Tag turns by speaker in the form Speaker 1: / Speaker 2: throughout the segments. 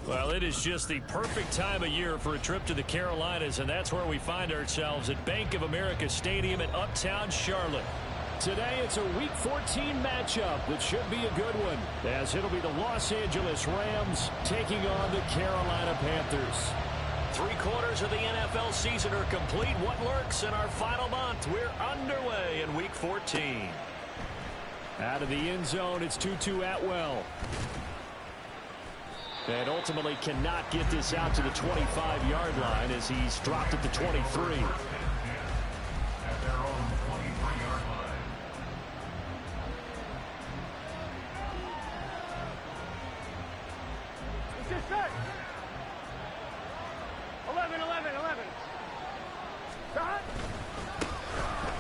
Speaker 1: Well, it is just the perfect time of year for a trip to the Carolinas, and that's where we find ourselves at Bank of America Stadium in Uptown Charlotte. Today, it's a Week 14 matchup that should be a good one, as it'll be the Los Angeles Rams taking on the Carolina Panthers. 3/4 of the NFL season are complete. What lurks in our final month? We're underway in Week 14. Out of the end zone, it's Tutu Atwell. And ultimately cannot get this out to the 25-yard line as he's dropped at the 23.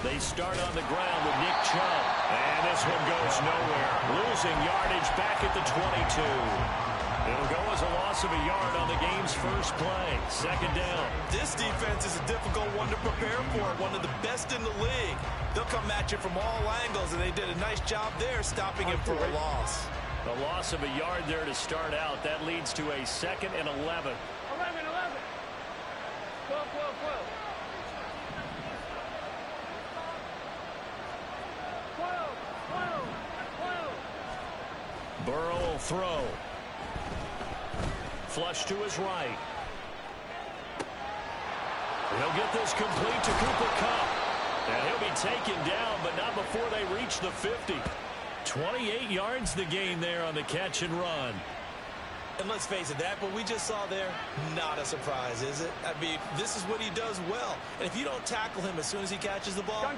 Speaker 1: They start on the ground with Nick Chubb. And this one goes nowhere. Losing yardage back at the 22. It'll go as a loss of a yard on the game's first play. Second down.
Speaker 2: This defense is a difficult one to prepare for. One of the best in the league. They'll come at you from all angles, and they did a nice job there stopping him for a loss.
Speaker 1: The loss of a yard there to start out. That leads to a 2nd and 11.
Speaker 3: 11. 12.
Speaker 1: Burrow will throw. Flush to his right. He'll get this complete to Cooper Kupp. And he'll be taken down, but not before they reach the 50. 28 yards the gain there on the catch and run.
Speaker 2: And let's face it, that what we just saw there, not a surprise, is it? I mean, this is what he does well. And if you don't tackle him as soon as he catches the ball,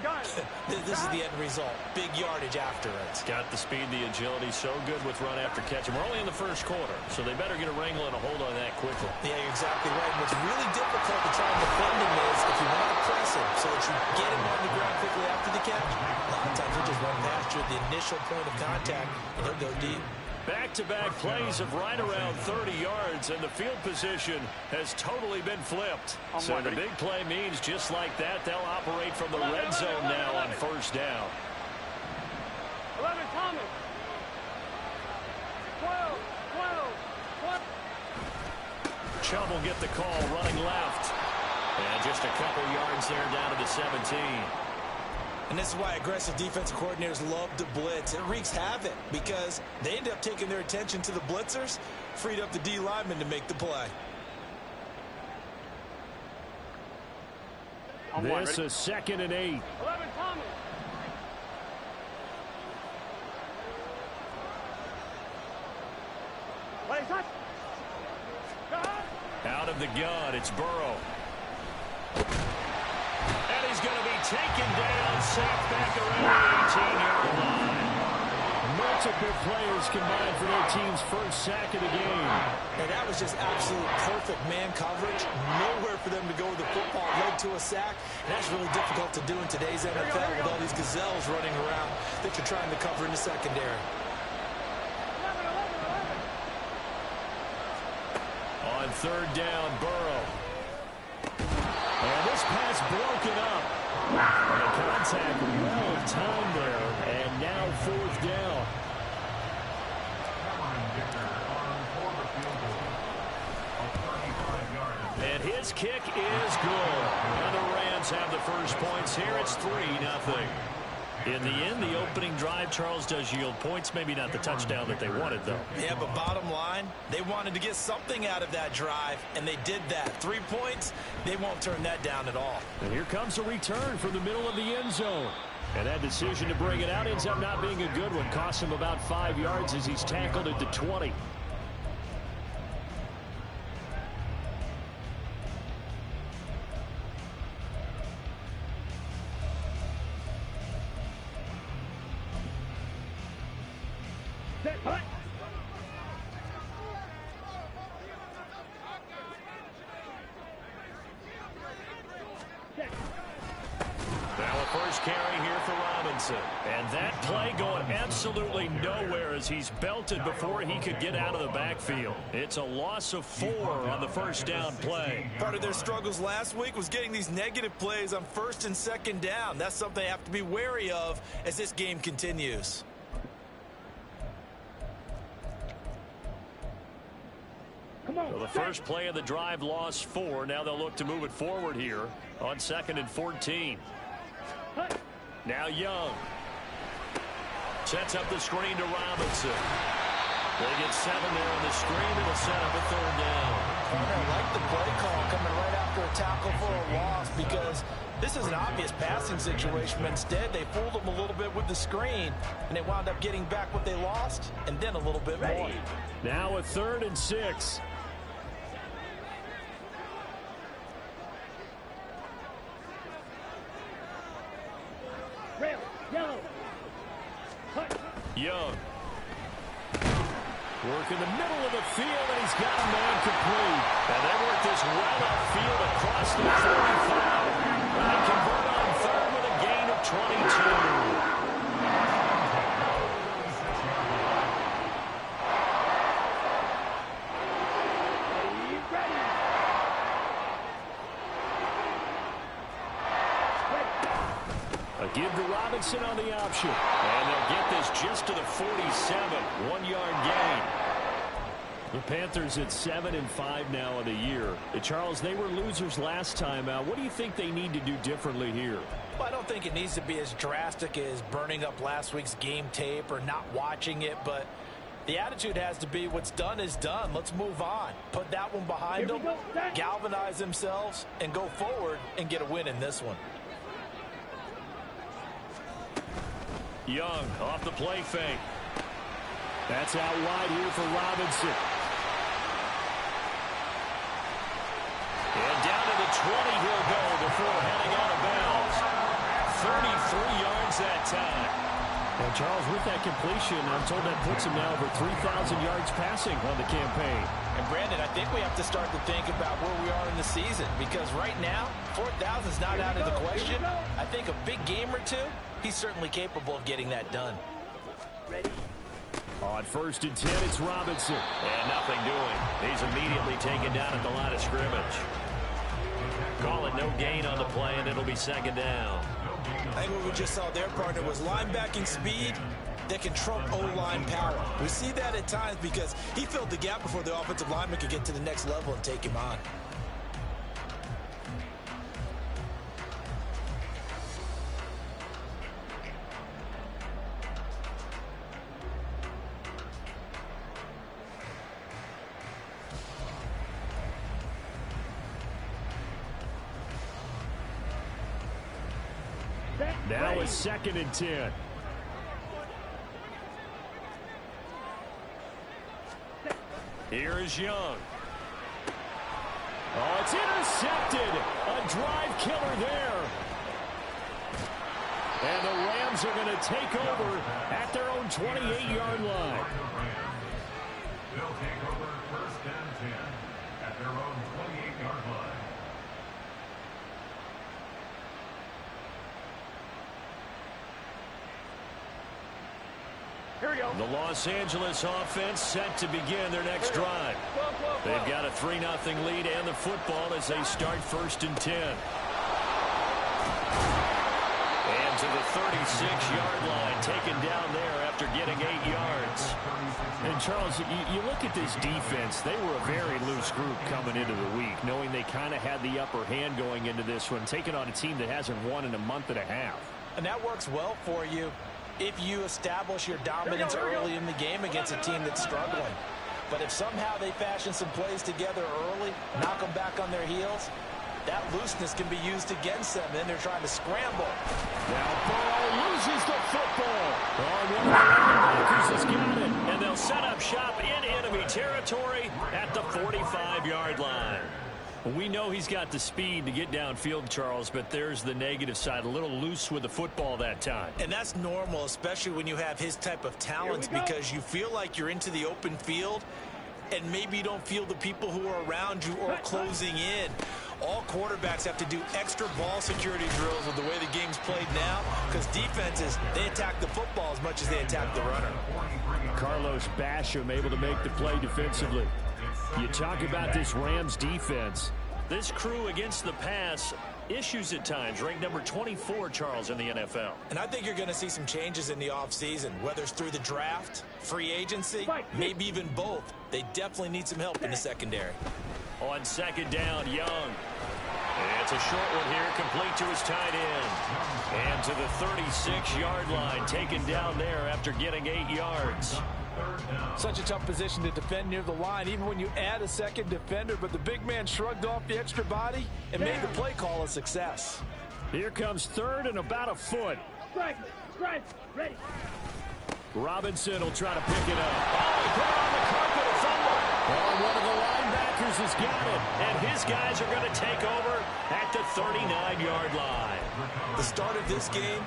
Speaker 2: this is the end result. Big yardage after it.
Speaker 1: Got the speed, the agility, so good with run after catch. And we're only in the first quarter, so they better get a wrangle and a hold on that quickly.
Speaker 2: Yeah, you're exactly right. And what's really difficult to try and defend him is if you want to press him so that you get him on the ground quickly after the catch. A lot of times he'll just run past you at the initial point of contact, and he'll go deep.
Speaker 1: Back-to-back plays of right around 30 yards, and the field position has totally been flipped. So the big play means just like that, they'll operate from the red zone now on first down.
Speaker 3: 11, Thomas. 12.
Speaker 1: Chubb will get the call running left. And just a couple yards there down to the 17.
Speaker 2: And this is why aggressive defensive coordinators love to blitz. It wreaks havoc because they end up taking their attention to the blitzers, freed up the D lineman to make the play.
Speaker 1: This is 2nd and 8.
Speaker 3: 11, Thomas.
Speaker 1: Out of the gun, it's Burrow. And he's going to be taken down, sacked back around the 18-yard line. Multiple players combined for their team's first sack of the game.
Speaker 2: And that was just absolute perfect man coverage. Nowhere for them to go with the football led to a sack. And that's really difficult to do in today's NFL with all these gazelles running around that you're trying to cover in the secondary.
Speaker 1: On third down, Burrow. And this pass broken up. And the contact well timed there. And now fourth down. And his kick is good. And the Rams have the first points here. It's 3-0. In the end, the opening drive, Charles, does yield points. Maybe not the touchdown that they wanted, though.
Speaker 2: Yeah, but bottom line, they wanted to get something out of that drive, and they did that. 3 points, they won't turn that down at all.
Speaker 1: And here comes a return from the middle of the end zone. And that decision to bring it out ends up not being a good one. Costs him about 5 yards as he's tackled at the 20. And that play going absolutely nowhere as he's belted before he could get out of the backfield. It's a loss of 4 on the first down play.
Speaker 2: Part of their struggles last week was getting these negative plays on first and second down. That's something they have to be wary of as this game continues.
Speaker 3: Come
Speaker 1: So the first play of the drive lost 4. Now they'll look to move it forward here on 2nd and 14. Now Young. Sets up the screen to Robinson. They get 7 there on the screen. It'll set up a 3rd down.
Speaker 2: I like the play call coming right after a tackle for a loss because this is an obvious passing situation. But instead, they fooled them a little bit with the screen, and they wound up getting back what they lost and then a little bit more.
Speaker 1: Now a 3rd and 6.
Speaker 3: Rail, yellow.
Speaker 1: Young. Work in the middle of the field, and he's got a man complete. And they work this well upfield across the 45. And they convert on 3rd with a gain of 22. A give to Robinson on the option. And they'll get this just to the 47. 1-yard gain. The Panthers at 7-5 now in the year. Charles, they were losers last time out. What do you think they need to do differently here?
Speaker 2: Well, I don't think it needs to be as drastic as burning up last week's game tape or not watching it, but the attitude has to be what's done is done. Let's move on. Put that one behind them, galvanize themselves, and go forward and get a win in this one.
Speaker 1: Young off the play fake. That's out wide here for Robinson. And down to the 20 he'll go before heading out of bounds. 33 yards that time. And Charles, with that completion, I'm told that puts him now over 3,000 yards passing on the campaign.
Speaker 2: And Brandon, I think we have to start to think about where we are in the season, because right now, 4,000 is not out of the question. I think a big game or two, he's certainly capable of getting that done.
Speaker 1: On 1st and 10, it's Robinson. And nothing doing. He's immediately taken down at the line of scrimmage. Call it no gain on the play, and it'll be 2nd down.
Speaker 2: I think what we just saw their partner was linebacking speed that can trump O-line power. We see that at times because he filled the gap before the offensive lineman could get to the next level and take him on.
Speaker 1: Now it's 2nd and 10. Here is Young. Oh, it's intercepted. A drive killer there. And the Rams are going to take over at their own 28-yard line.
Speaker 4: They'll take over 1st and 10 at their own 28-yard line.
Speaker 3: Here we go.
Speaker 1: The Los Angeles offense set to begin their next drive. They've got a 3-0 lead and the football as they start 1st and 10. And to the 36-yard line, taken down there after getting 8 yards. And Charles, you look at this defense, they were a very loose group coming into the week, knowing they kind of had the upper hand going into this one, taking on a team that hasn't won in a month and a half.
Speaker 2: And that works well for you if you establish your dominance early in the game against a team that's struggling. But if somehow they fashion some plays together early, knock them back on their heels, that looseness can be used against them. Then they're trying to scramble.
Speaker 1: Now Burrow loses the football. Oh, one of the linebackers has got it. And they'll set up shop in enemy territory at the 45-yard line. We know he's got the speed to get downfield, Charles, but there's the negative side. A little loose with the football that time.
Speaker 2: And that's normal, especially when you have his type of talents, because you feel like you're into the open field and maybe you don't feel the people who are around you or closing in. All quarterbacks have to do extra ball security drills with the way the game's played now, because defenses, they attack the football as much as they attack the runner.
Speaker 1: Carlos Basham able to make the play defensively. You talk about this Rams defense. This crew against the pass, issues at times, ranked number 24, Charles, in the NFL.
Speaker 2: And I think you're going to see some changes in the offseason, whether it's through the draft, free agency, maybe even both. They definitely need some help in the secondary.
Speaker 1: On second down, Young. It's a short one here, complete to his tight end. And to the 36-yard line, taken down there after getting 8 yards.
Speaker 5: Such a tough position to defend near the line, even when you add a second defender, but the big man shrugged off the extra body and made the play call a success.
Speaker 1: Here comes third and about a foot.
Speaker 3: Strike, ready.
Speaker 1: Robinson will try to pick it up. Oh, he put it on the carpet, a fumble. Oh, one of the linebackers has got it, and his guys are going to take over at the 39-yard line.
Speaker 2: The start of this game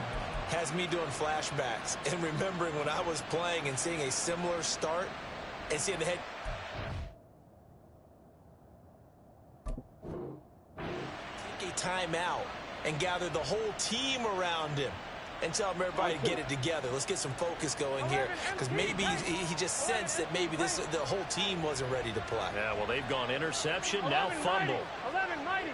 Speaker 2: has me doing flashbacks and remembering when I was playing and seeing a similar start and seeing the head take a timeout and gather the whole team around him and tell everybody to get it together. Let's get some focus going here, because maybe he just sensed that maybe the whole team wasn't ready to play.
Speaker 1: Yeah, well, they've gone interception, now fumble.
Speaker 3: 11 mighty.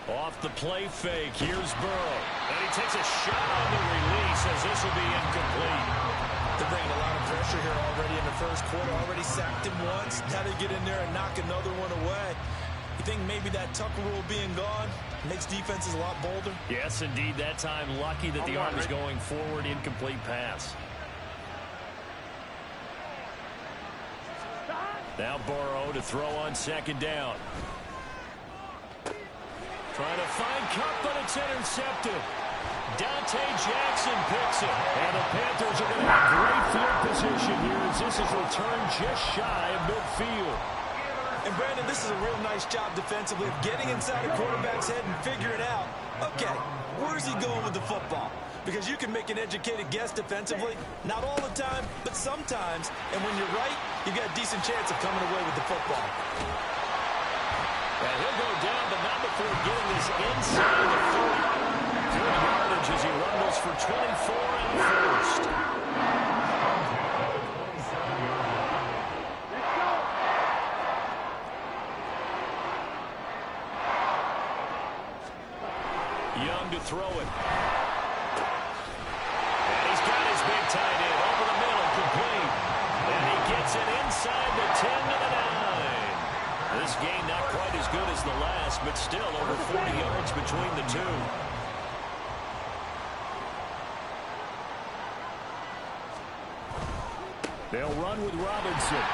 Speaker 1: Off the play fake, here's Burrow. And he takes a shot on the release as this will be incomplete.
Speaker 2: They're bringing a lot of pressure here already in the first quarter. Already sacked him once. Now they get in there and knock another one away. You think maybe that Tucker rule being gone makes defenses a lot bolder?
Speaker 1: Yes, indeed. That time lucky that the arm is going forward. Incomplete pass. Now Burrow to throw on second down. Trying to find Cup, but it's intercepted. Dante Jackson picks it. And the Panthers are going to have great field position here as this is returned just shy of midfield.
Speaker 2: And Brandon, this is a real nice job defensively of getting inside a quarterback's head and figuring out, okay, where's he going with the football? Because you can make an educated guess defensively, not all the time, but sometimes. And when you're right, you've got a decent chance of coming away with the football.
Speaker 1: And he'll go down, but not before getting this inside the 40. Good yardage as he rumbles for 24 and a first. Young to throw it. And he's got his big tight end over the middle, complete. And he gets it inside the 10 to the 9. This game not quite as good as the last, but still over 40 yards between the two. They'll run with Robinson.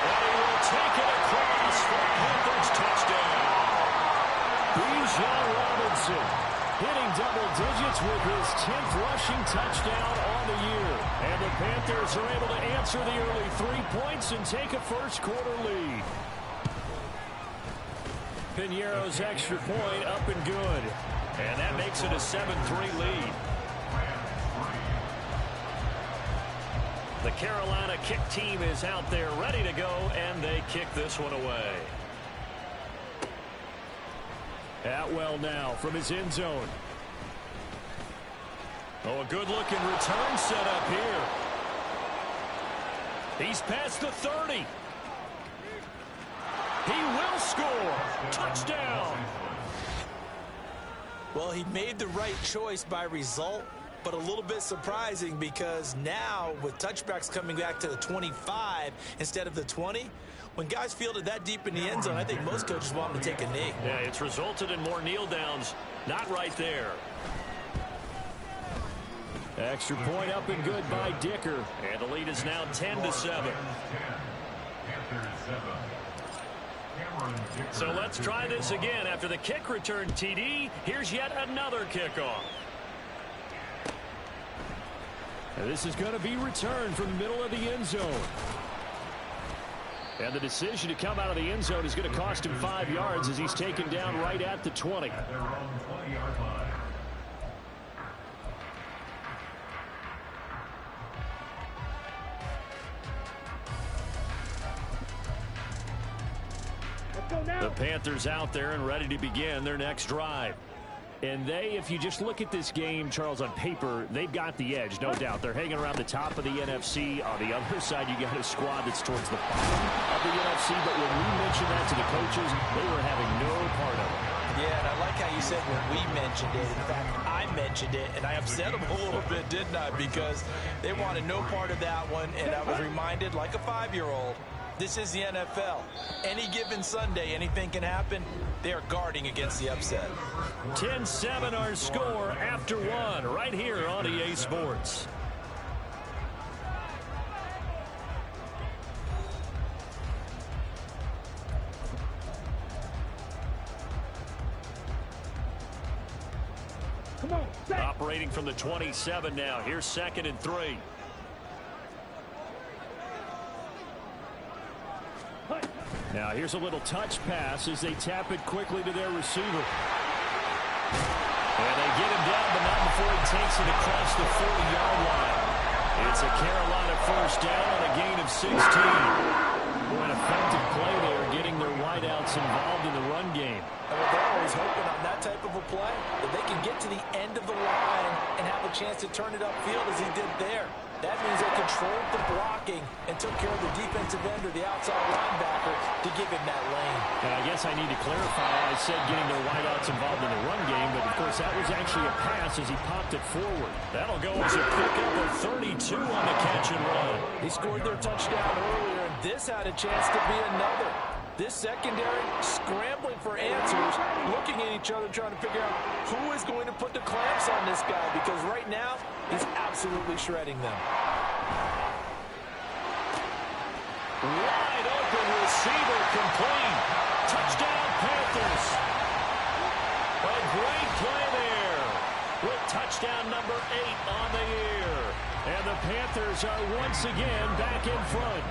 Speaker 1: And he will take it across for a Panthers touchdown. Bijan Robinson hitting double digits with his 10th rushing touchdown on the year. And the Panthers are able to answer the early 3 points and take a first-quarter lead. Piñeiro's extra point up and good. And that makes it a 7-3 lead. The Carolina kick team is out there ready to go, and they kick this one away. Atwell now from his end zone. Oh, a good-looking return set up here. He's past the 30. He will score. Touchdown.
Speaker 2: Well, he made the right choice by result, but a little bit surprising because now with touchbacks coming back to the 25 instead of the 20, when guys fielded that deep in the end zone, I think most coaches want them to take a knee.
Speaker 1: Yeah, it's resulted in more kneel downs. Not right there. Extra point up and good by Dicker. And the lead is now 10-7. So let's try this again. After the kick return, TD, here's yet another kickoff. And this is going to be returned from the middle of the end zone. And the decision to come out of the end zone is going to cost him 5 yards as he's taken down right at the 20.
Speaker 4: At their own 20-yard line.
Speaker 3: Let's go now.
Speaker 1: The Panthers out there and ready to begin their next drive. And they, if you just look at this game, Charles, on paper, they've got the edge, no doubt. They're hanging around the top of the NFC. On the other side, you got a squad that's towards the bottom of the NFC. But when we mentioned that to the coaches, they were having no part of it.
Speaker 2: Yeah, and I like how you said when we mentioned it. In fact, I mentioned it, and I upset them a little bit, didn't I? Because they wanted no part of that one, and I was reminded, like a 5-year-old, this is the NFL. Any given Sunday, anything can happen. They are guarding against the upset.
Speaker 1: 10-7 our score after one right here on EA Sports.
Speaker 3: Come on, set.
Speaker 1: Operating from the 27 now. Here's 2nd and 3. Now here's a little touch pass as they tap it quickly to their receiver. And they get him down, but not before he takes it across the 40-yard line. It's a Carolina first down on a gain of 16. An effective play there, getting their wideouts involved in the run game.
Speaker 2: They're always hoping on that type of a play that they can get to the end of the line and have a chance to turn it upfield as he did there. That means they controlled the blocking and took care of the defensive end or the outside linebacker to give him that lane.
Speaker 1: And I guess I need to clarify. I said getting their wideouts involved in the run game, but of course that was actually a pass as he popped it forward. That'll go as a pickup of 32 on the catch and run.
Speaker 2: He scored their touchdown earlier, and this had a chance to be another. This secondary scrambling for answers, looking at each other, trying to figure out who is going to put the clamps on this guy, because right now he's absolutely shredding them.
Speaker 1: Wide open receiver complete. Touchdown Panthers. A great play there with touchdown number 8 on the year. And the Panthers are once again back in front.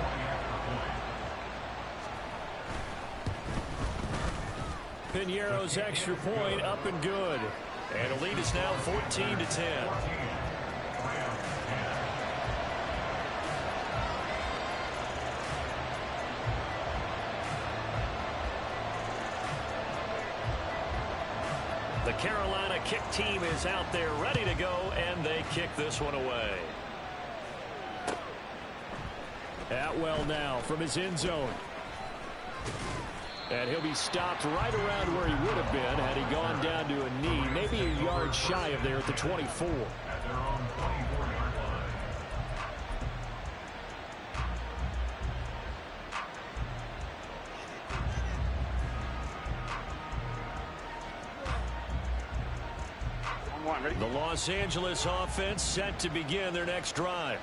Speaker 1: Piñeiro's extra point up and good. And the lead is now 14-10. The Carolina kick team is out there ready to go, and they kick this one away. Atwell now from his end zone. And he'll be stopped right around where he would have been had he gone down to a knee, maybe a yard shy of there at the 24.
Speaker 4: At their own 24-yard line.
Speaker 1: The Los Angeles offense set to begin their next drive.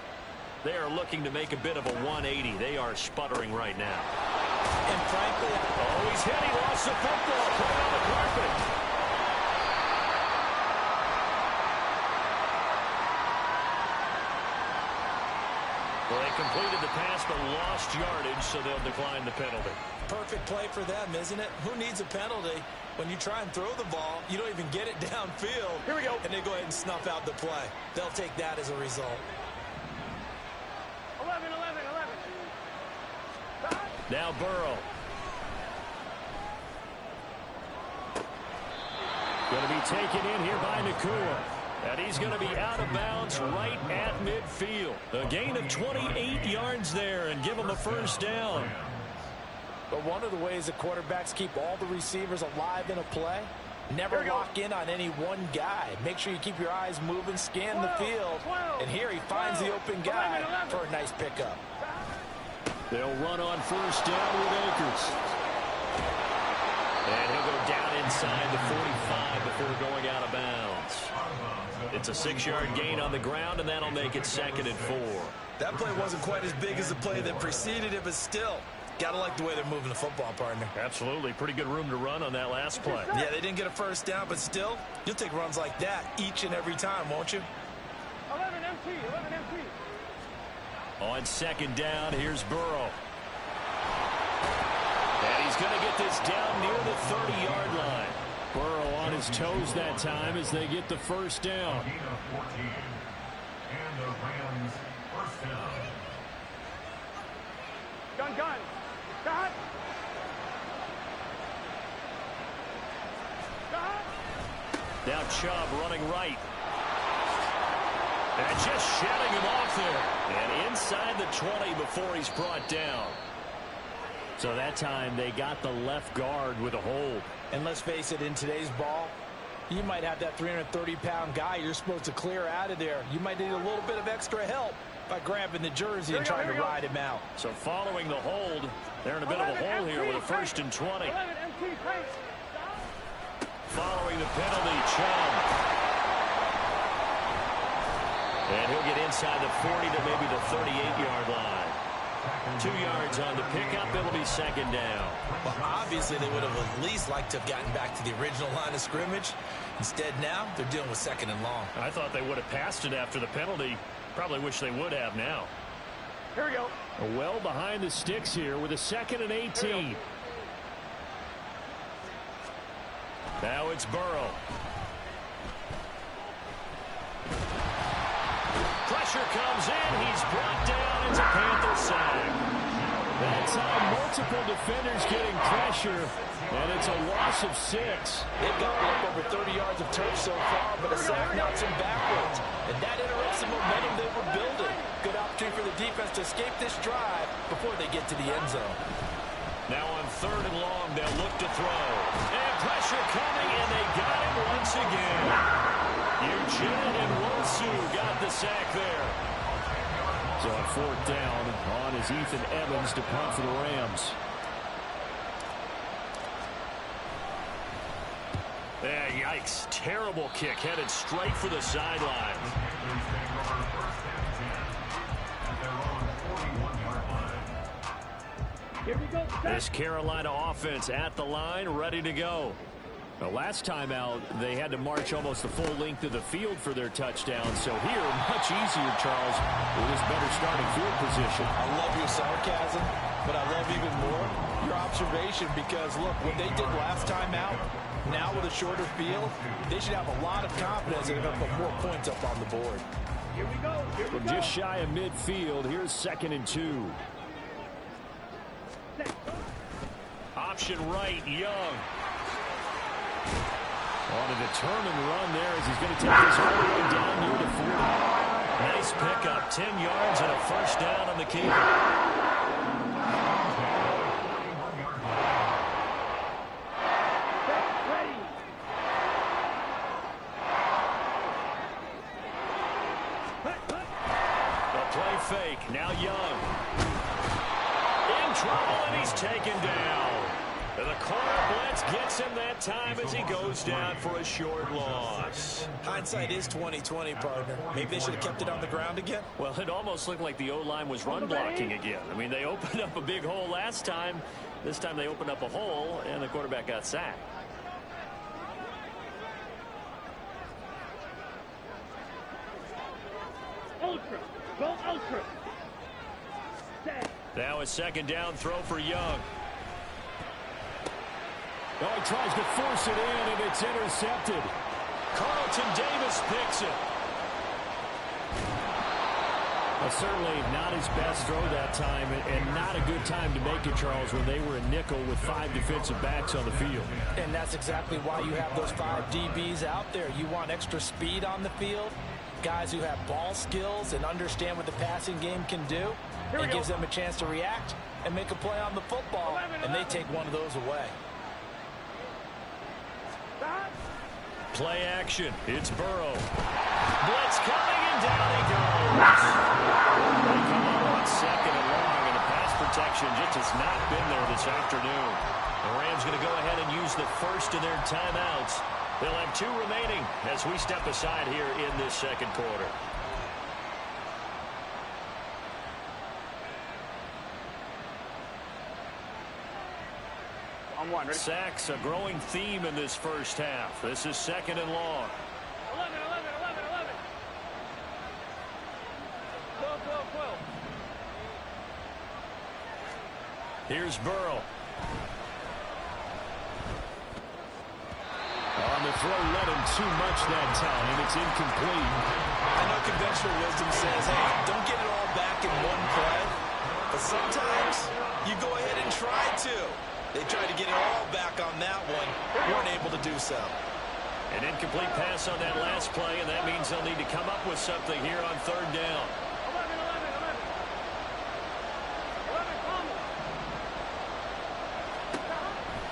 Speaker 1: They are looking to make a bit of a 180. They are sputtering right now.
Speaker 2: And frankly,
Speaker 1: oh, he's hit. He lost the football. Put it on the carpet. Well, they completed the pass but lost yardage, so they'll decline the penalty.
Speaker 2: perfect play for them, isn't it? Who needs a penalty? When you try and throw the ball, you don't even get it downfield.
Speaker 3: Here we go.
Speaker 2: And they go ahead and snuff out the play. They'll take that as a result.
Speaker 3: 11.
Speaker 1: Now Burrow. Going to be taken in here by Nakua. And he's going to be out of bounds right at midfield. A gain of 28 yards there and give him a first down.
Speaker 2: But one of the ways that quarterbacks keep all the receivers alive in a play, never lock in on any one guy. Make sure you keep your eyes moving, scan the field. And here he finds the open guy for a nice pickup.
Speaker 1: They'll run on first down with Akers. And he'll go down inside the 45 before going out of bounds. It's a 6-yard gain on the ground, and that'll make it 2nd and 4.
Speaker 2: That play wasn't quite as big as the play that preceded it, but still, gotta like the way they're moving the football, partner.
Speaker 1: Absolutely. Pretty good room to run on that last play.
Speaker 2: Yeah, they didn't get a first down, but still, you'll take runs like that each and every time, won't you?
Speaker 3: 11 MT.
Speaker 1: On second down, here's Burrow. And he's going to get this down near the 30-yard line. Burrow on his toes that time as they get the first down.
Speaker 4: Gain of 14. And the Rams first down.
Speaker 3: Gun. Stop.
Speaker 1: Now Chubb running right. And just shedding him off there. And inside the 20 before he's brought down. So that time they got the left guard with a hold.
Speaker 5: And let's face it, in today's ball, you might have that 330-pound guy you're supposed to clear out of there. You might need a little bit of extra help by grabbing the jersey and trying to ride him out.
Speaker 1: So following the hold, they're in a bit of a hole here with a 1st and 20. Following the penalty, Chubb. And he'll get inside the 40 to maybe the 38-yard line. 2 yards on the pickup. It'll be 2nd down.
Speaker 2: Well, obviously, they would have at least liked to have gotten back to the original line of scrimmage. Instead, now they're dealing with 2nd and long.
Speaker 1: I thought they would have passed it after the penalty. Probably wish they would have now.
Speaker 3: Here we go.
Speaker 1: Well behind the sticks here with a 2nd and 18. Now it's Burrow. Pressure comes in. He's brought down. It's a Panther sack. That time, multiple defenders getting pressure, and it's a loss of 6.
Speaker 5: They've gotten up over 30 yards of turf so far, but a sack knocks them backwards. And that interrupts the momentum they were building. Good opportunity for the defense to escape this drive before they get to the end zone.
Speaker 1: Now on 3rd and long, they'll look to throw. And pressure coming, and they got him once again. Eugene and Wosu got the sack there. So on 4th down, on is Ethan Evans to punt for the Rams. Yikes. Terrible kick headed straight for the sideline.
Speaker 3: Here we go.
Speaker 1: This Carolina offense at the line, ready to go. The last time out, they had to march almost the full length of the field for their touchdown. So here, much easier, Charles, with this better starting field position.
Speaker 5: I love your sarcasm, but I love even more your observation because, look, what they did last time out, now with a shorter field, they should have a lot of confidence they're going to put more points up on the board.
Speaker 3: Here we go. Here we
Speaker 1: From
Speaker 3: go.
Speaker 1: just shy of midfield, here's 2nd and 2. Option right, Young. On a determined run there as he's going to take this all the way down near the 40. Nice pickup, 10 yards and a 1st down on the keeper. Fake. Now Young. In trouble, and he's taken down. And the corner blitz gets him that time as he goes down for a short loss.
Speaker 2: Hindsight is 20/20, partner. Maybe they should have kept it on the ground again.
Speaker 1: Well, it almost looked like the O-line was run blocking again. I mean, they opened up a big hole last time. This time they opened up a hole, and the quarterback got sacked.
Speaker 3: Ultra. Go ultra.
Speaker 1: Now a 2nd down throw for Young. Oh, he tries to force it in, and it's intercepted. Carlton Davis picks it. Well, certainly not his best throw that time, and not a good time to make it, Charles, when they were in nickel with 5 defensive backs on the field.
Speaker 5: And that's exactly why you have those 5 DBs out there. You want extra speed on the field, guys who have ball skills and understand what the passing game can do. It gives them a chance to react and make a play on the football, and they take one of those away.
Speaker 1: Play action. It's Burrow. Blitz coming, and down he goes. They come up on 2nd and long, and the pass protection just has not been there this afternoon. The Rams going to go ahead and use the first of their timeouts. They'll have 2 remaining as we step aside here in this 2nd quarter. Sacks, a growing theme in this first half. This is 2nd and long.
Speaker 3: 11. 12.
Speaker 1: Here's Burrow. On the throw, let him too much that time, and it's incomplete.
Speaker 2: I know conventional wisdom says, hey, don't get it all back in one play. But sometimes you go ahead and try to. They tried to get it all back on that one. Weren't able to do so.
Speaker 1: An incomplete pass on that last play, and that means they'll need to come up with something here on third down.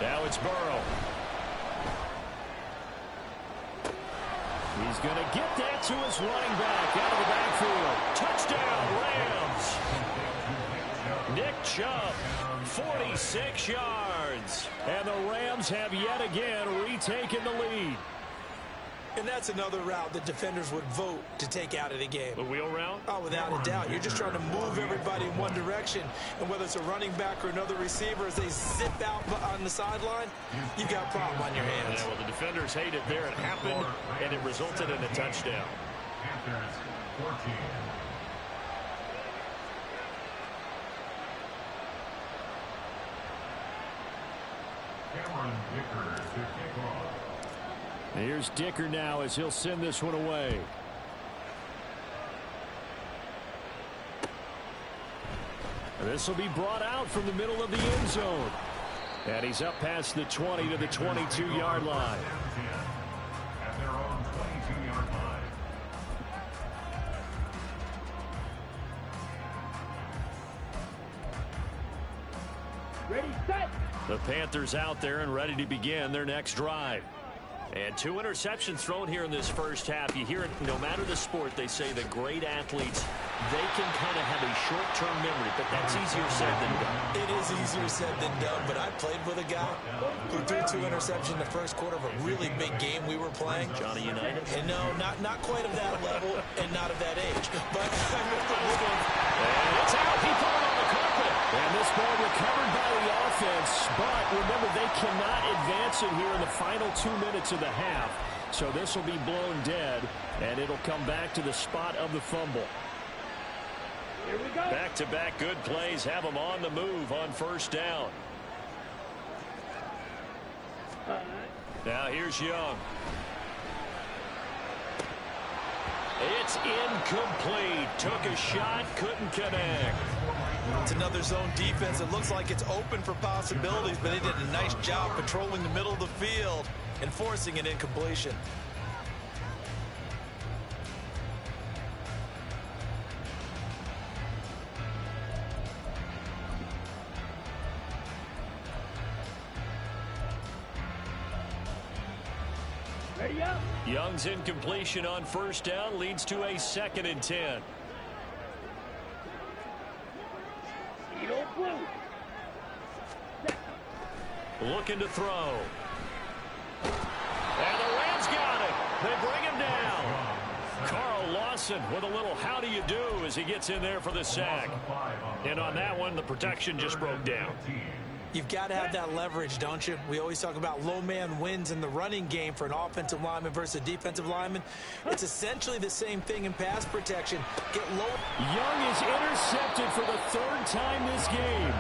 Speaker 1: 11. Now it's Burrow. He's going to get that to his running back out of the backfield. Touchdown, Rams. Nick Chubb, 46 yards. And the Rams have yet again retaken the lead.
Speaker 2: And that's another route that defenders would vote to take out of the game.
Speaker 1: The wheel route?
Speaker 2: Oh, without a doubt. You're just trying to move everybody in one direction. And whether it's a running back or another receiver, as they zip out on the sideline, you've got a problem on your hands.
Speaker 1: Yeah, well, the defenders hate it there. It happened, and it resulted in a touchdown.
Speaker 4: Panthers 14. Cameron Dicker to kick off.
Speaker 1: Here's Dicker now as he'll send this one away. This will be brought out from the middle of the end zone. And he's up past the 20 to the 22-yard line.
Speaker 4: At their own 22-yard line.
Speaker 3: Ready, set.
Speaker 1: The Panthers out there and ready to begin their next drive. And 2 interceptions thrown here in this first half. You hear it, no matter the sport, they say that great athletes, they can kind of have a short-term memory, but that's easier said than done.
Speaker 2: It is easier said than done, but I played with a guy who threw 2 interceptions in the first quarter of a really big game we were playing.
Speaker 1: Johnny Unitas?
Speaker 2: And no, not quite of that level and not of that age. But I remember this one.
Speaker 1: And it's out. He put it on the carpet. And this ball recovered by the offense. But remember, they cannot advance it here in the final 2 minutes of the half. So this will be blown dead, and it'll come back to the spot of the fumble.
Speaker 3: Here we go.
Speaker 1: Back-to-back good plays have them on the move on first down. Now here's Young. It's incomplete. Took a shot, couldn't connect.
Speaker 2: It's another zone defense. It looks like it's open for possibilities, but they did a nice job patrolling the middle of the field and forcing an incompletion.
Speaker 3: Ready up.
Speaker 1: Young's incompletion on first down leads to a 2nd and 10.
Speaker 3: Eagle blue.
Speaker 1: Looking to throw. And the Rams got it. They bring him down. Carl Lawson with a little how do you do as he gets in there for the sack. And on that one, the protection just broke down.
Speaker 2: You've got to have that leverage, don't you? We always talk about low man wins in the running game for an offensive lineman versus a defensive lineman. It's essentially the same thing in pass protection. Get low.
Speaker 1: Young is intercepted for the 3rd time this game.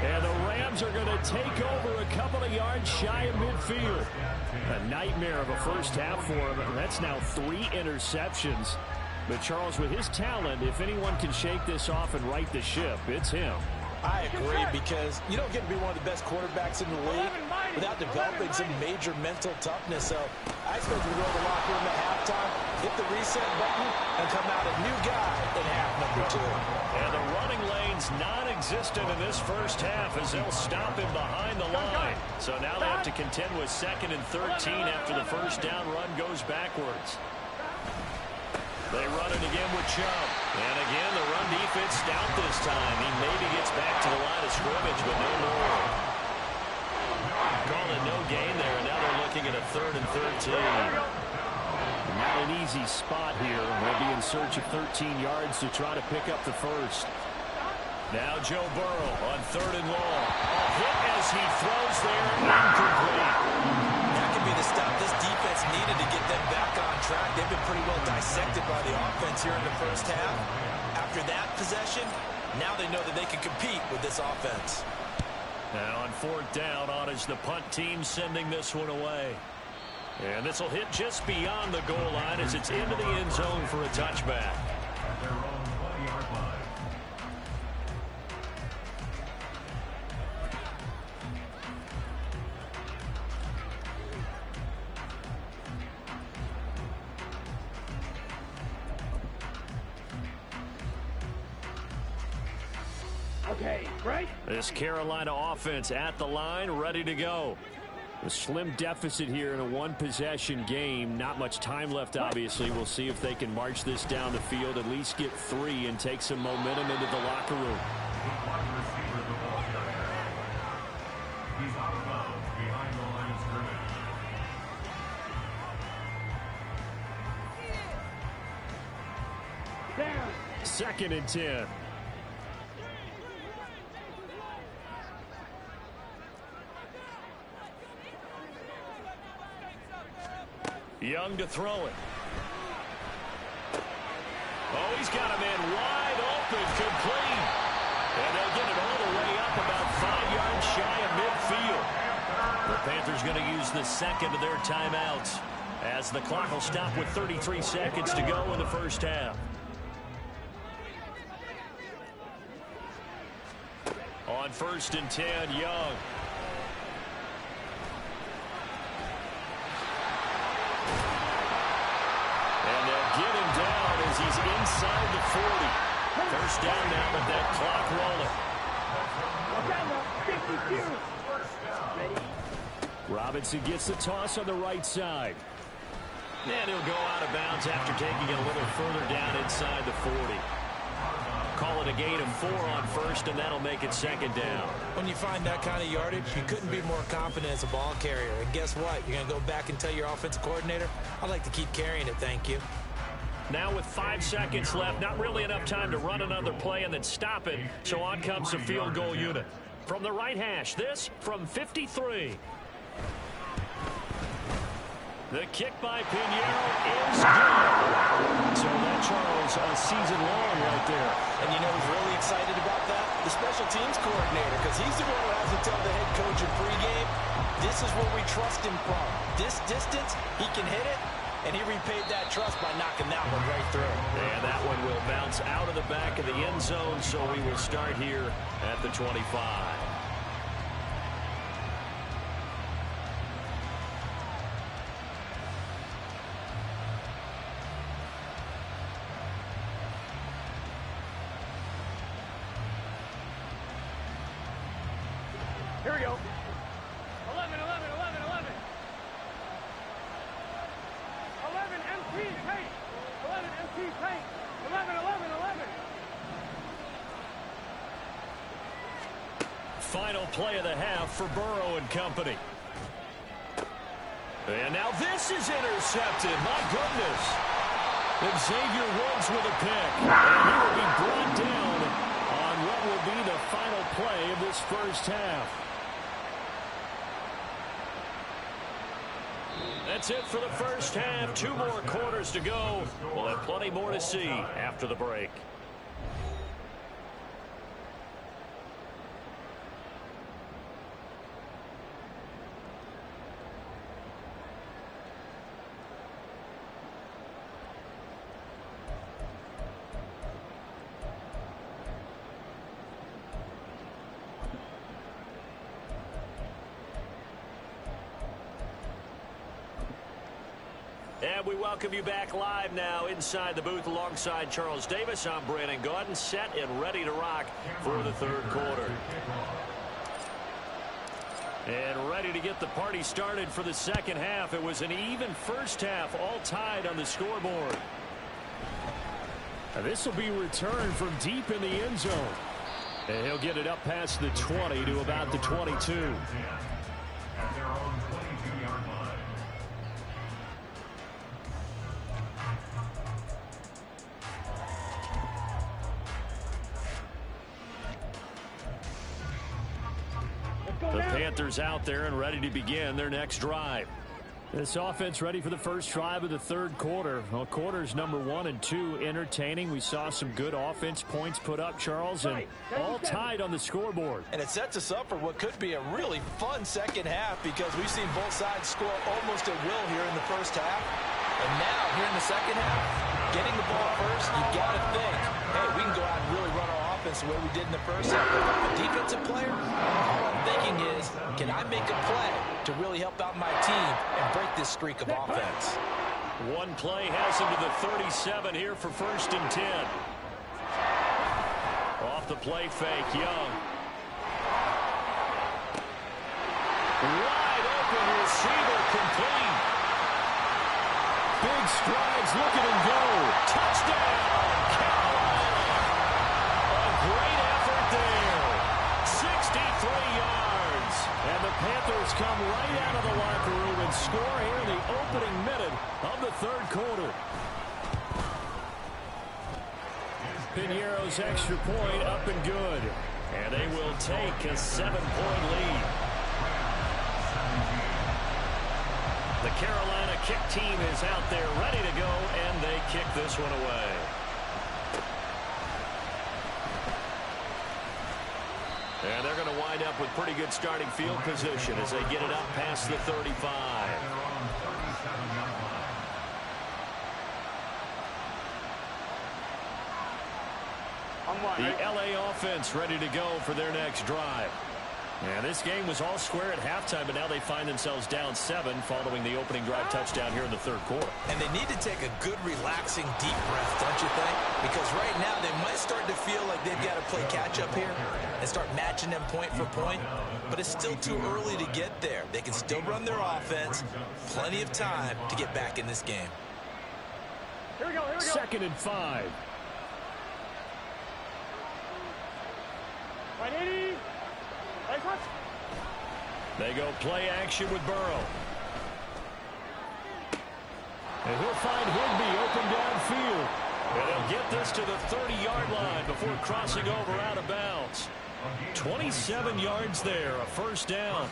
Speaker 1: And the Rams are going to take over a couple of yards shy of midfield. A nightmare of a first half for him. That's now 3 interceptions. But Charles, with his talent, if anyone can shake this off and right the ship, it's him.
Speaker 2: I agree, because you don't get to be one of the best quarterbacks in the league without developing some major mental toughness. So I expect him to go to the locker room at halftime, hit the reset button, and come out a new guy in half number 2.
Speaker 1: And the running lane's non-existent in this first half as they'll stop him behind the line. So now they have to contend with 2nd and 13 after the first down run goes backwards. They run it again with Chubb. And again, the run defense stout this time. He maybe gets back to the line of scrimmage, but no more. Call it no gain there, and now they're looking at a 3rd and 13. Not an easy spot here. They'll be in search of 13 yards to try to pick up the first. Now Joe Burrow on 3rd and long. A hit as he throws there. Incomplete.
Speaker 2: That could be the stop this defense needed to get them back on track. They've been pretty well dissected by the offense here in the first half. After that possession, now they know that they can compete with this offense.
Speaker 1: Now on 4th down, on is the punt team sending this one away. And this will hit just beyond the goal line as it's into the end zone for a touchback.
Speaker 4: At their own 20-yard line.
Speaker 3: Okay, right?
Speaker 1: This Carolina offense at the line, ready to go. A slim deficit here in a one-possession game. Not much time left, obviously. We'll see if they can march this down the field, at least get 3 and take some momentum into the locker room.
Speaker 4: He's out of bounds behind the line of scrimmage.
Speaker 3: Down.
Speaker 1: 2nd and 10. Young to throw it. Oh, he's got a man wide open, complete. And they'll get it all the way up about 5 yards shy of midfield. The Panthers going to use the second of their timeouts as the clock will stop with 33 seconds to go in the first half. On 1st and 10, Young. Get him down as he's inside the 40. First down now with that clock rolling. Robinson gets the toss on the right side. And he'll go out of bounds after taking it a little further down inside the 40. Call it a gain of 4 on 1st, and that'll make it 2nd down.
Speaker 2: When you find that kind of yardage, you couldn't be more confident as a ball carrier. And guess what? You're going to go back and tell your offensive coordinator, I'd like to keep carrying it, thank you.
Speaker 1: Now with 5 seconds left, not really enough time to run another play and then stop it. So on comes the field goal unit. From the right hash, this from 53. The kick by Pinheiro is good. So that, Charles, a season long right there.
Speaker 2: And you know who's really excited about that? The special teams coordinator, because he's the one who has to tell the head coach in pregame, this is where we trust him from. This distance, he can hit it. And he repaid that trust by knocking that one right through.
Speaker 1: And that one will bounce out of the back of the end zone, so we will start here at the 25.
Speaker 3: Here we go. 11, 11, 11, 11. 11 MP tank. 11 MP tank. 11, 11, 11.
Speaker 1: Final play of the half for Burrow and company. And now this is intercepted. My goodness. Xavier Woods with a pick. And he will be brought down on what will be the final play of this first half. That's it for the first half. 2 more quarters to go. We'll have plenty more to see after the break. And we welcome you back live now inside the booth alongside Charles Davis. I'm Brandon Gaudin, set and ready to rock for the third quarter. And ready to get the party started for the second half. It was an even first half, all tied on the scoreboard. This will be returned from deep in the end zone. And he'll get it up past the 20 to about the 22.
Speaker 4: At their own 22-yard line.
Speaker 1: The Panthers out there and ready to begin their next drive. This offense ready for the first drive of the third quarter. Well, quarters number 1 and 2 entertaining. We saw some good offense points put up, Charles, and all tied on the scoreboard.
Speaker 2: And it sets us up for what could be a really fun second half because we've seen both sides score almost at will here in the first half. And now, here in the second half, getting the ball first, you got to think, hey, we can go out and really run our offense the way we did in the first half. If I'm a defensive player, all I'm thinking is, can I make a play to really help out my team and break this streak of offense?
Speaker 1: One play has him to the 37 here for 1st and 10. Off the play fake, Young. Wide open receiver, complete. Big strides, look at him go. Touchdown, Carolina. A great effort there. 63 yards. And the Panthers come right out of the locker room and score here in the opening minute of the third quarter. Piñeiro's extra point up and good. And they will take a 7-point lead. The Carolina kick team is out there ready to go, and they kick this one away. And they're going to wind up with pretty good starting field position as they get it up past the 35. The LA offense ready to go for their next drive. And this game was all square at halftime, but now they find themselves down 7 following the opening drive touchdown here in the third quarter.
Speaker 2: And they need to take a good, relaxing, deep breath, don't you think? Because right now they might start to feel like they've got to play catch-up here and start matching them point for point. But it's still too early to get there. They can still run their offense. Plenty of time to get back in this game.
Speaker 3: Here we go, here we go.
Speaker 1: 2nd and 5.
Speaker 3: Right, 80. Right, touch.
Speaker 1: They go play action with Burrow. And he'll find Higbee open downfield. And he'll get this to the 30-yard line before crossing over out of bounds. 27 yards there, a first down.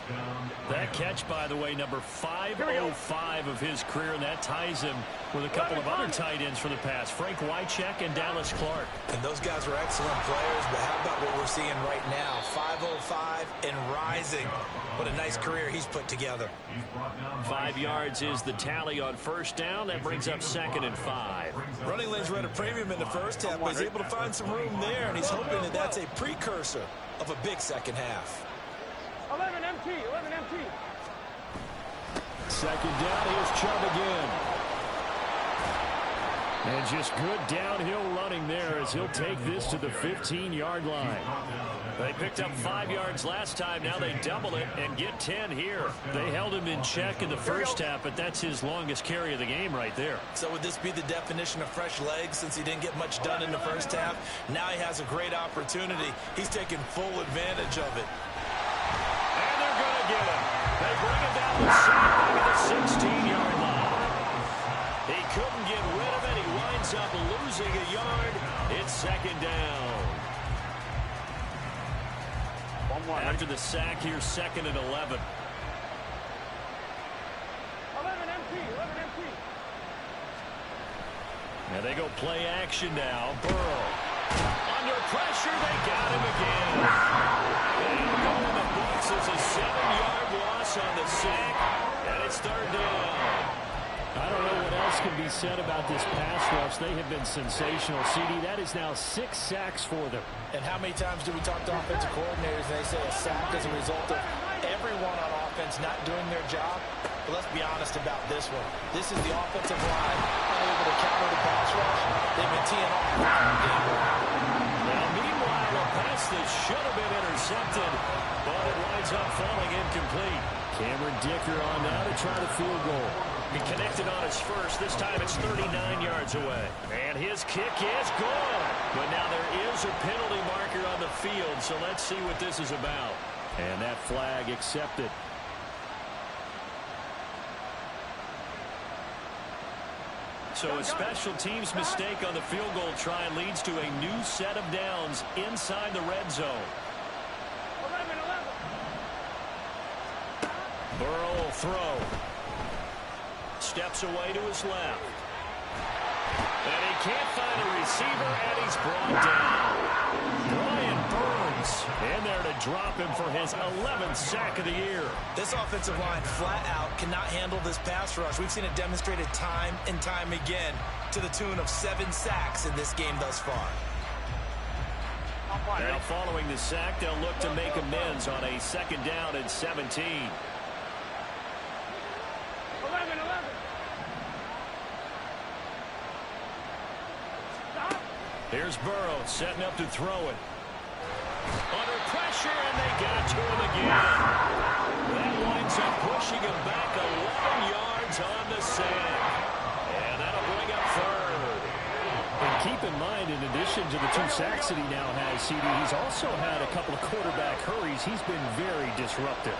Speaker 1: That catch, by the way, number 505 of his career, and that ties him with a couple of other tight ends for the pass, Frank Wycheck and Dallas Clark.
Speaker 2: And those guys were excellent players, but how about what we're seeing right now? 505 and rising. What a nice career he's put together.
Speaker 1: 5 yards is the tally on first down. That brings up 2nd and 5.
Speaker 2: Running lanes were at a premium in the first half, but he's able to find some room there, and he's hoping that that's a precursor of a big second half.
Speaker 3: 11 MT, 11 MT.
Speaker 1: 2nd down, here's Chubb again. And just good downhill running there as he'll take this to the 15-yard line. They picked up 5 yards last time. Now they double it and get 10 here. They held him in check in the first half, but that's his longest carry of the game right there.
Speaker 2: So would this be the definition of fresh legs since he didn't get much done in the first half? Now he has a great opportunity. He's taking full advantage of it.
Speaker 1: And they're going to get him. They bring him down the side of the 16-yard line. He couldn't get rid of it. He winds up losing a yard. It's 2nd down. After the sack, here's 2nd and 11.
Speaker 3: 11 MT, 11 MT.
Speaker 1: And they go play action now. Burrow. Under pressure, they got him again. And going the books is a 7-yard loss on the sack, and it's 3rd down. I don't know what else can be said about this pass rush. They have been sensational, CD. That is now 6 sacks for them.
Speaker 5: And how many times do we talk to offensive coordinators and they say a sack is a result of everyone on offense not doing their job? But let's be honest about this one. This is the offensive line unable to counter the pass rush. They've been teeing off the game.
Speaker 1: Now, meanwhile, a pass that should have been intercepted, but it winds up falling incomplete. Cameron Dicker on now to try the field goal. He connected on his first. This time it's 39 yards away. And his kick is good. But now there is a penalty marker on the field, so let's see what this is about. And that flag accepted. So a special teams mistake on the field goal try leads to a new set of downs inside the red zone.
Speaker 3: 11, 11.
Speaker 1: Burrow will throw. Steps away to his left. And he can't find a receiver, and he's brought down. Brian Burns in there to drop him for his 11th sack of the year.
Speaker 2: This offensive line flat out cannot handle this pass rush. We've seen it demonstrated time and time again to the tune of 7 sacks in this game thus far.
Speaker 1: Now following the sack, they'll look to make amends on a 2nd down and 17.
Speaker 3: 11, 11.
Speaker 1: Here's Burrow setting up to throw it. Under pressure, and they got to him again. That winds up pushing him back 11 yards on the sack. And that'll bring up third.
Speaker 6: And keep in mind, in addition to the 2 sacks that he now has, CD, he's also had a couple of quarterback hurries. He's been very disruptive.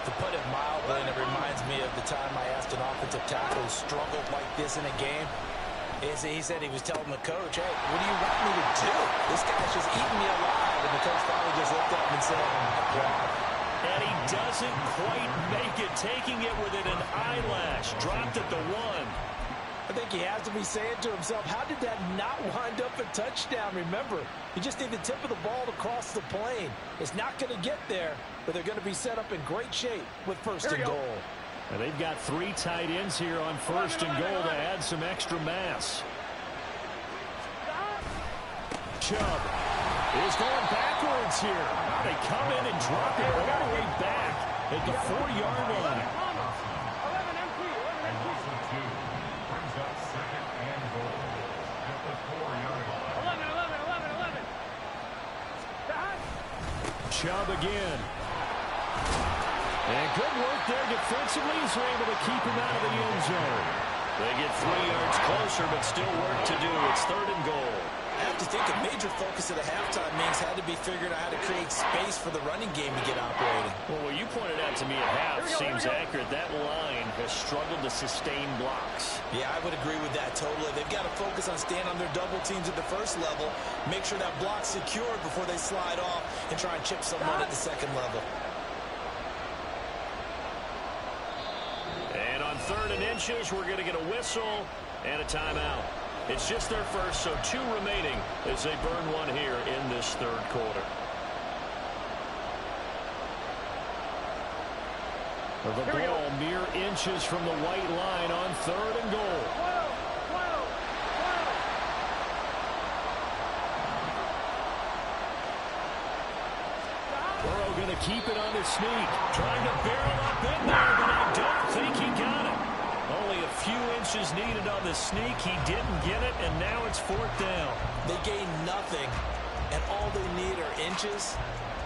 Speaker 5: To put it mildly, and it reminds me of the time I asked an offensive tackle who struggled like this in a game. He said he was telling the coach, hey, what do you want me to do? This guy's just eating me alive. And the coach finally just looked up and said, applaud.
Speaker 1: And he doesn't quite make it, taking it within an eyelash. Dropped at the 1.
Speaker 5: I think he has to be saying to himself, how did that not wind up a touchdown? Remember, you just need the tip of the ball to cross the plane. It's not going to get there, but they're going to be set up in great shape with first and goal.
Speaker 1: And they've got 3 tight ends here on first and goal to add some extra mass. Chubb is going backwards here. They come in and drop it all the way back at the 4-yard line. Chubb again. And good work there defensively as they're able to keep him out of the end zone. They get 3 yards closer, but still work to do. It's 3rd and goal.
Speaker 2: I have to think a major focus at the halftime means had to be figuring out how to create space for the running game to get operating.
Speaker 1: Well, what you pointed out to me at half seems accurate. That line has struggled to sustain blocks.
Speaker 2: Yeah, I would agree with that totally. They've got to focus on staying on their double teams at the first level, make sure that block's secured before they slide off and try and chip someone at the second level.
Speaker 1: And on 3rd and inches, we're going to get a whistle and a timeout. It's just their first, so 2 remaining as they burn 1 here in this 3rd quarter. The ball mere inches from the white line on 3rd and goal. Burrow going to keep it on the sneak, trying to barrel up in there, but I don't think he got it. Only a few inches needed on the sneak. He didn't get it, and now it's 4th down.
Speaker 2: They gain nothing, and all they need are inches.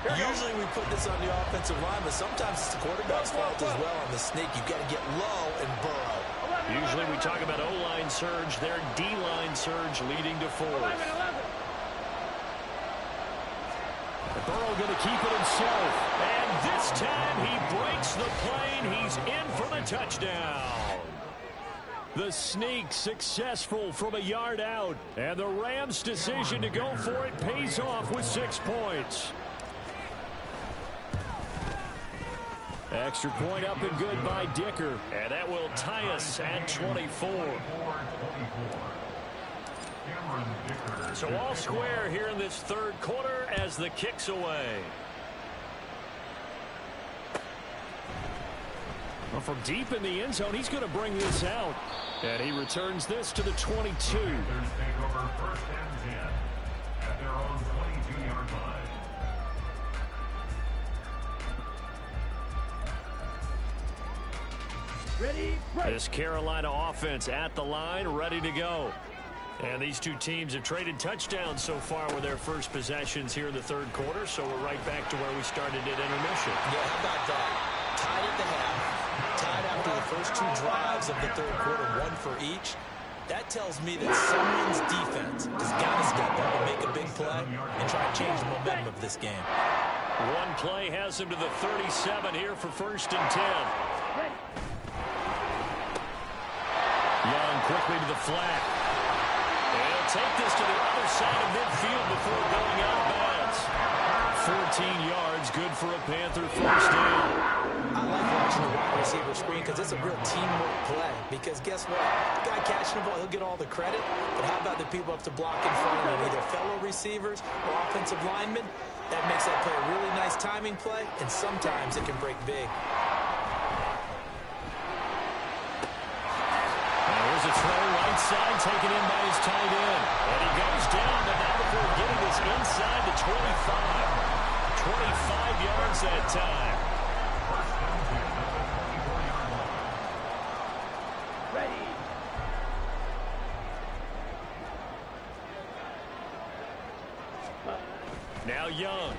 Speaker 2: Usually we put this on the offensive line, but sometimes it's the quarterback's fault as well on the sneak. You've got to get low and burrow.
Speaker 1: Usually we talk about O-line surge. Their D-line surge leading to 4th. Burrow going to keep it himself. And this time he breaks the plane. He's in for the touchdown. The sneak successful from a yard out. And the Rams' decision to go for it pays off with 6 points. Extra point up and good by Dicker. And that will tie us at 24. So all square here in this 3rd quarter as the kick's away. Well, from deep in the end zone, he's going to bring this out. And he returns this to the 22.
Speaker 4: Panthers take over 1st and 10 at their own 22-yard line.
Speaker 1: This Carolina offense at the line, ready to go. And these 2 teams have traded touchdowns so far with their first possessions here in the 3rd quarter, so we're right back to where we started at intermission.
Speaker 2: Yeah, how about that? Tied at the half, tied after the first 2 drives of the 3rd quarter, 1 for each. That tells me that someone's defense has got to step up and make a big play and try and change the momentum of this game.
Speaker 1: One play has him to the 37 here for 1st and 10. Young quickly to the flat. And he'll take this to the other side of midfield before going out of bounds. 14 yards, good for a Panther 1st down.
Speaker 2: I like watching the wide receiver screen because it's a real teamwork play. Because guess what? The guy catching the ball, he'll get all the credit. But how about the people up to block in front of him, either fellow receivers or offensive linemen? That makes that play a really nice timing play, and sometimes it can break big.
Speaker 1: There's a throw right side taken in by his tight end. And he goes down, but not before getting this inside the 25. 25 yards that time.
Speaker 3: Ready.
Speaker 1: Now Young.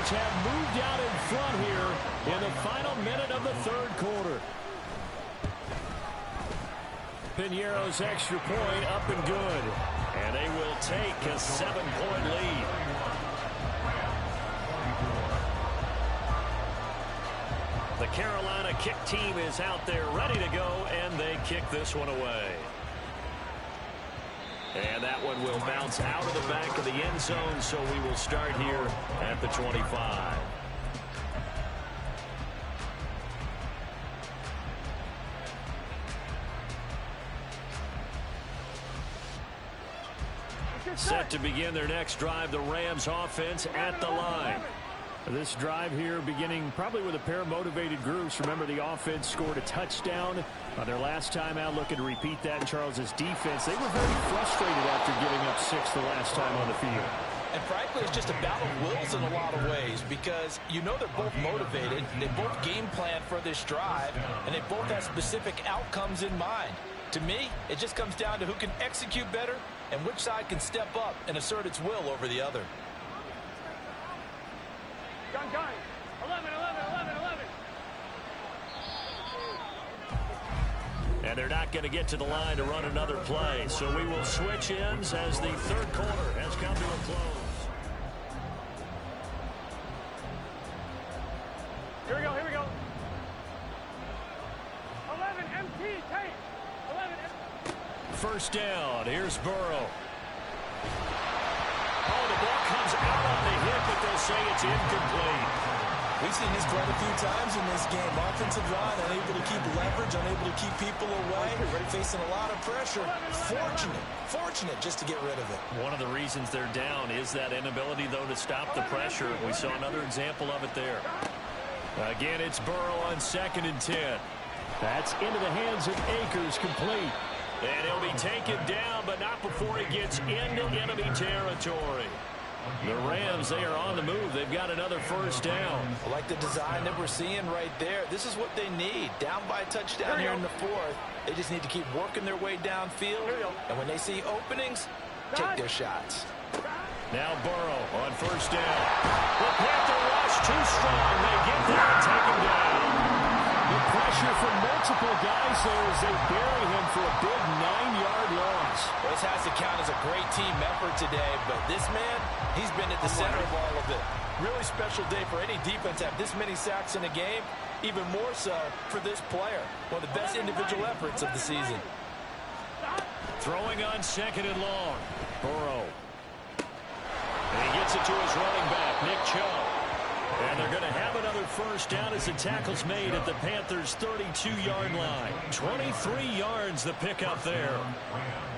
Speaker 1: Panthers have moved out in front here in the final minute of the third quarter. Piñeiro's extra point up and good. And they will take a 7-point lead. The Carolina kick team is out there ready to go, and they kick this one away. And that one will bounce out of the back of the end zone, so we will start here at the 25. Set to begin their next drive, the Rams offense at the line. This drive here beginning probably with a pair of motivated groups. Remember, the offense scored a touchdown on their last time out, looking to repeat that in Charles's defense. They were very frustrated after giving up 6 the last time on the field.
Speaker 5: And frankly, it's just a battle of wills in a lot of ways, because you know they're both motivated, they both game plan for this drive, and they both have specific outcomes in mind. To me, it just comes down to who can execute better and which side can step up and assert its will over the other.
Speaker 3: Gun. 11, 11, 11, 11.
Speaker 1: And they're not going to get to the line to run another play. So we will switch ends as the third quarter has come to a close.
Speaker 3: Here we go. 11, MT, tape. 11,
Speaker 1: First down. Here's Burrow. Oh, the ball comes out on the hit, but they'll say it's incomplete.
Speaker 2: We've seen this quite a few times in this game. Offensive line unable to keep leverage, unable to keep people away, facing a lot of pressure. Fortunate just to get rid of it.
Speaker 1: One of the reasons they're down is that inability, though, to stop the pressure. We saw another example of it there. Again, it's Burrow on 2nd and 10. That's into the hands of Akers, complete. And he'll be taken down, but not before he gets into enemy territory. The Rams, they are on the move. They've got another first down.
Speaker 5: I like the design that we're seeing right there. This is what they need. Down by a touchdown here in the fourth. They just need to keep working their way downfield. And when they see openings, take their shots.
Speaker 1: Now Burrow on first down. The Panther rush too strong. They get there and take him down. The pressure from multiple guys there as they bury him for a big 9-yard loss.
Speaker 5: Well, this has to count as a great team effort today, but this man, he's been at the center of all of it. Really special day for any defense to have this many sacks in a game, even more so for this player. One of the best individual efforts of the season.
Speaker 1: Throwing on 2nd and long. Burrow. And he gets it to his running back, Nick Chubb. And they're going to have another first down as the tackle's made at the Panthers' 32-yard line. 23 yards the pickup there.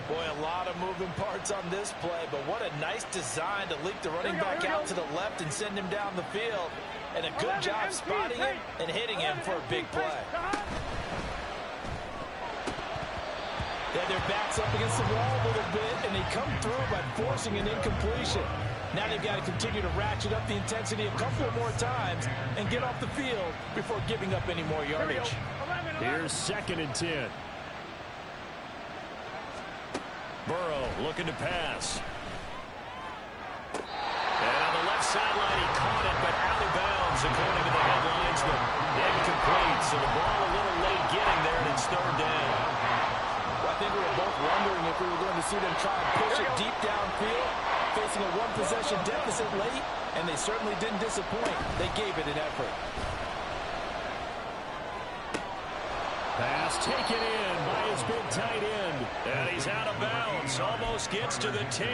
Speaker 5: Boy, a lot of moving parts on this play, but what a nice design to leak the running back out to the left and send him down the field. And a good job spotting him and hitting him for a big play. Yeah, their back's up against the wall a little bit, and they come through by forcing an incompletion. Now they've got to continue to ratchet up the intensity a couple more times and get off the field before giving up any more yardage.
Speaker 1: Here's 2nd and 10. Burrow looking to pass. And on the left sideline, he caught it, but out of bounds, according to the headlinesman. Incomplete, so the ball a little late getting there, and it's 3rd down.
Speaker 5: Well, I think we were both wondering if we were going to see them try and push it deep downfield, facing a one-possession deficit late, and they certainly didn't disappoint. They gave it an effort.
Speaker 1: Pass taken in by his big tight end. And he's out of bounds. Almost gets to the 10.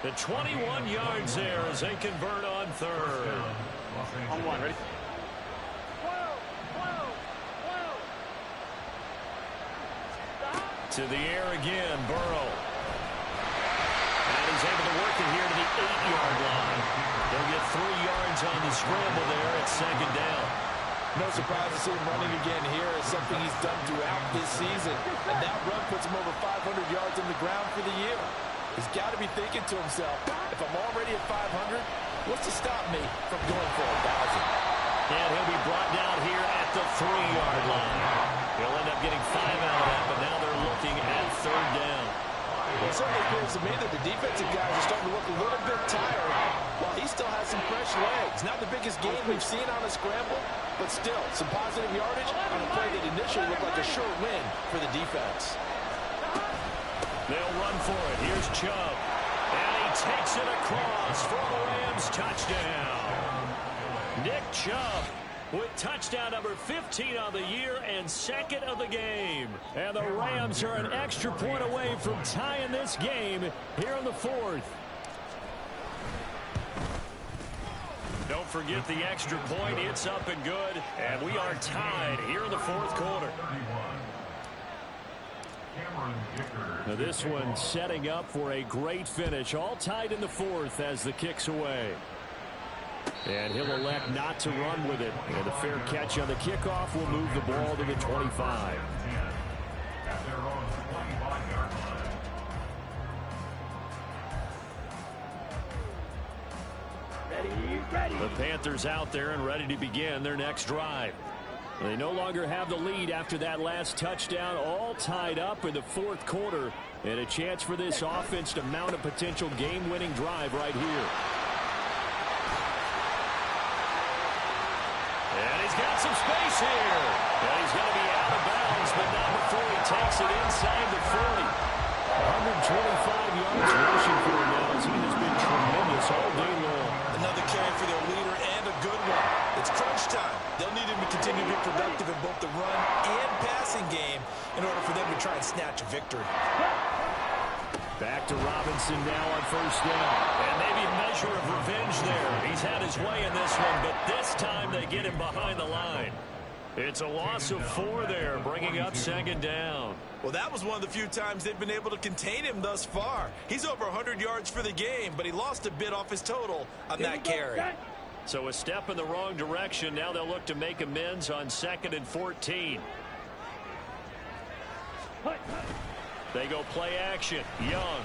Speaker 1: The 21 yards there as they convert on 3rd.
Speaker 3: On 1, ready?
Speaker 1: To the air again, Burrow. And he's able to work it here to the 8-yard line. They'll get 3 yards on the scramble there at 2nd down.
Speaker 5: No surprise to see him running again here. Is something he's done throughout this season. And that run puts him over 500 yards on the ground for the year. He's got to be thinking to himself, if I'm already at 500, what's to stop me from going for 1,000?
Speaker 1: And he'll be brought down here at the 3-yard line. He'll end up getting 5 out of that, but now they're looking at 3rd down.
Speaker 5: Well, certainly appears to me that the defensive guys are starting to look a little bit tired while he still has some fresh legs. Not the biggest game we've seen on a scramble, but still some positive yardage on a play that initially looked like a sure win for the defense.
Speaker 1: They'll run for it. Here's Chubb. And he takes it across for the Rams touchdown. Nick Chubb with touchdown number 15 on the year and second of the game. And the Rams are an extra point away from tying this game here in the fourth. Don't forget the extra point. It's up and good. And we are tied here in the fourth quarter. Now this one setting up for a great finish. All tied in the fourth as the kick's away. And he'll elect not to run with it. And the fair catch on the kickoff will move the ball to the 25. The Panthers out there and ready to begin their next drive. They no longer have the lead after that last touchdown, all tied up in the fourth quarter, and a chance for this offense to mount a potential game-winning drive right here. And he's got some space here. And he's going to be out of bounds, but not before he takes it inside the 40. 125 yards rushing for him now as he has been tremendous all day long.
Speaker 2: Another carry for their leader and a good one. It's crunch time. They'll need him to continue to be productive in both the run and passing game in order for them to try and snatch a victory.
Speaker 1: Back to Robinson now on first down. And maybe a measure of revenge there. He's had his way in this one, but this time they get him behind the line. It's a loss of 4 there, bringing up second down.
Speaker 2: Well, that was one of the few times they've been able to contain him thus far. He's over 100 yards for the game, but he lost a bit off his total on that carry.
Speaker 1: So a step in the wrong direction. Now they'll look to make amends on 2nd and 14. They go play action. Young.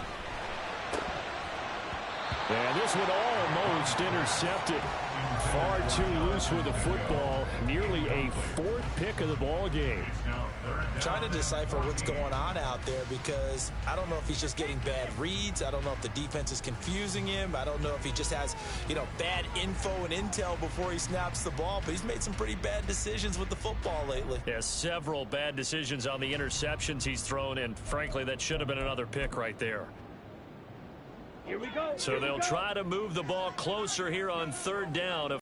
Speaker 1: And this one almost intercepted. Far too loose with the football. Nearly a 4th pick of the ball game.
Speaker 2: Trying to decipher what's going on out there because I don't know if he's just getting bad reads. I don't know if the defense is confusing him. I don't know if he just has, bad info and intel before he snaps the ball. But he's made some pretty bad decisions with the football lately.
Speaker 1: Yeah, several bad decisions on the interceptions he's thrown, and frankly, that should have been another pick right there.
Speaker 3: Here we go.
Speaker 1: So they'll try to move the ball closer here on 3rd down.